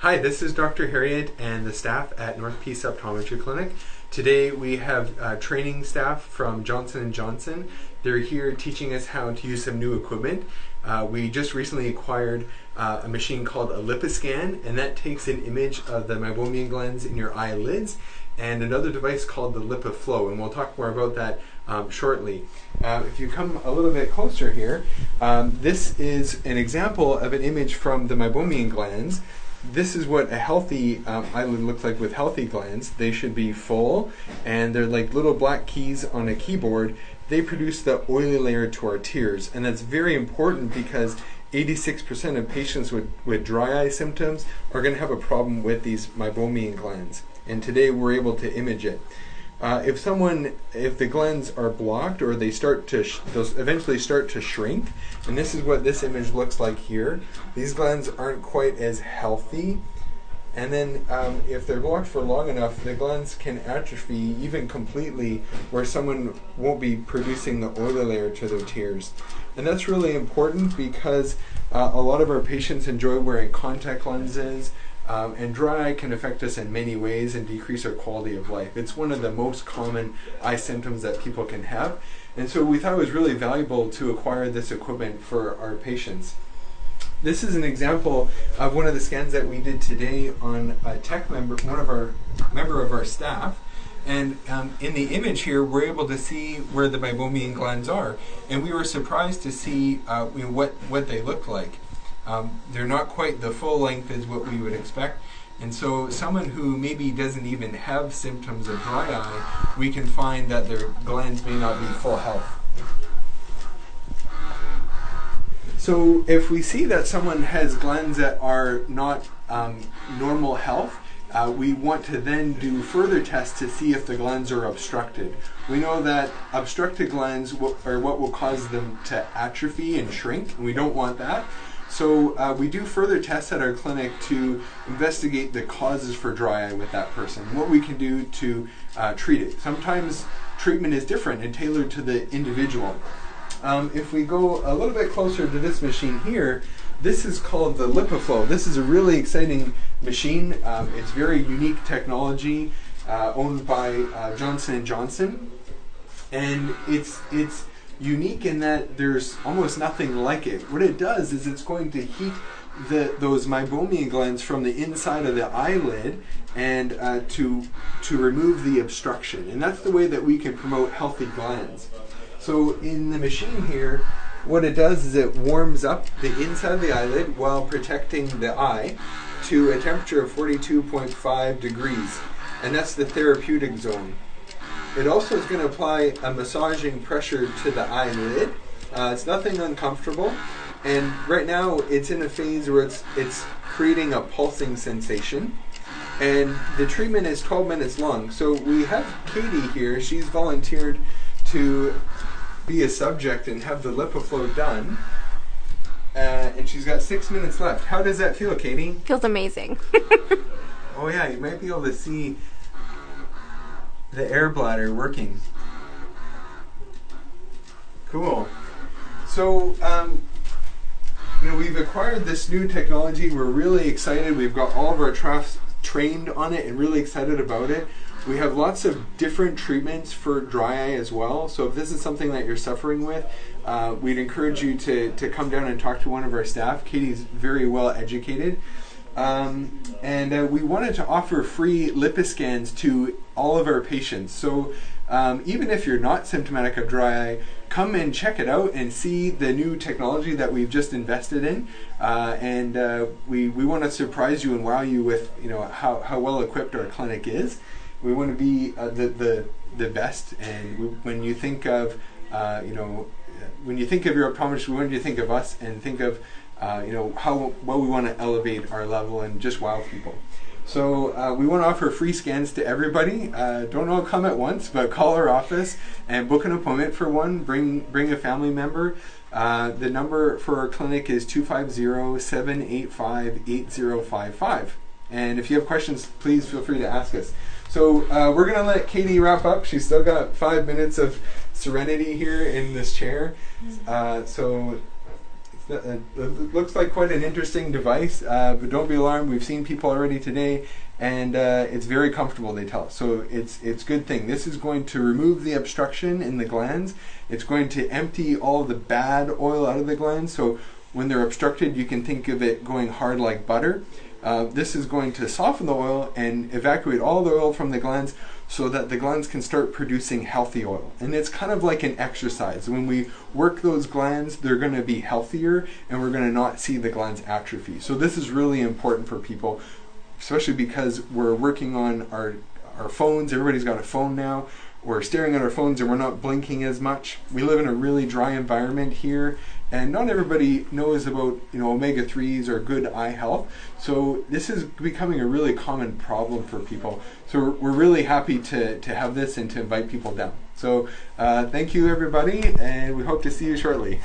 Hi, this is Dr. Harriet and the staff at North Peace Optometry Clinic. Today we have training staff from Johnson & Johnson. They're here teaching us how to use some new equipment. We just recently acquired a machine called a LipiScan, and that takes an image of the meibomian glands in your eyelids, and another device called the LipiFlow, and we'll talk more about that shortly. If you come a little bit closer here, this is an example of an image from the meibomian glands. This is what a healthy eyelid looks like with healthy glands. They should be full, and they're like little black keys on a keyboard. They produce the oily layer to our tears, and that's very important because 86% of patients with dry eye symptoms are going to have a problem with these meibomian glands, and today we're able to image it. If the glands are blocked, or they they'll eventually start to shrink, and this is what this image looks like here. These glands aren't quite as healthy, and then if they're blocked for long enough, the glands can atrophy even completely, where someone won't be producing the oily layer to their tears. And that's really important because a lot of our patients enjoy wearing contact lenses. And dry eye can affect us in many ways and decrease our quality of life. It's one of the most common eye symptoms that people can have. And so we thought it was really valuable to acquire this equipment for our patients. This is an example of one of the scans that we did today on a tech member, member of our staff. And in the image here, we're able to see where the meibomian glands are. And we were surprised to see what they look like. They're not quite the full length as what we would expect, and so someone who maybe doesn't even have symptoms of dry eye, we can find that their glands may not be full health. So if we see that someone has glands that are not normal health, we want to then do further tests to see if the glands are obstructed. We know that obstructed glands are what will cause them to atrophy and shrink, and we don't want that. So we do further tests at our clinic to investigate the causes for dry eye with that person, what we can do to treat it. Sometimes treatment is different and tailored to the individual. If we go a little bit closer to this machine here, this is called the LipiFlow. This is a really exciting machine. It's very unique technology owned by Johnson & Johnson, and it's unique in that there's almost nothing like it. What it does is it's going to heat those meibomian glands from the inside of the eyelid and to remove the obstruction. And that's the way that we can promote healthy glands. So in the machine here, what it does is it warms up the inside of the eyelid while protecting the eye to a temperature of 42.5 degrees. And that's the therapeutic zone. It also is going to apply a massaging pressure to the eyelid. It's nothing uncomfortable, and right now it's in a phase where it's creating a pulsing sensation, and the treatment is 12 minutes long. So we have Katie here. She's volunteered to be a subject and have the LipiFlow done, and she's got 6 minutes left. How does that feel, Katie? Feels amazing. Oh yeah, you might be able to see the air bladder working. Cool. So, we've acquired this new technology. We're really excited. We've got all of our staff trained on it and really excited about it. We have lots of different treatments for dry eye as well. So if this is something that you're suffering with, we'd encourage you to come down and talk to one of our staff. Katie's very well educated. And we wanted to offer free LipiScans to all of our patients. So even if you're not symptomatic of dry eye, come and check it out and see the new technology that we've just invested in. We want to surprise you and wow you with how well equipped our clinic is. We want to be the best. And when you think of when you think of your optometrist, we want you to think of us and think of how well we want to elevate our level and just wow people. So we want to offer free scans to everybody. Don't all come at once, but call our office and book an appointment for one. Bring a family member. The number for our clinic is 250-785-8055. And if you have questions, please feel free to ask us. So we're going to let Katie wrap up. She's still got 5 minutes of serenity here in this chair. So It looks like quite an interesting device, but don't be alarmed. We've seen people already today, and it's very comfortable, they tell us. So it's a good thing. This is going to remove the obstruction in the glands. It's going to empty all the bad oil out of the glands. So when they're obstructed, you can think of it going hard like butter. This is going to soften the oil and evacuate all the oil from the glands so that the glands can start producing healthy oil. And it's kind of like an exercise. When we work those glands, they're going to be healthier and we're going to not see the glands atrophy. So this is really important for people, especially because we're working on our phones. Everybody's got a phone now. We're staring at our phones and we're not blinking as much. We live in a really dry environment here, and not everybody knows about omega-3s or good eye health. So this is becoming a really common problem for people. So we're really happy to have this and to invite people down. So thank you everybody, and we hope to see you shortly.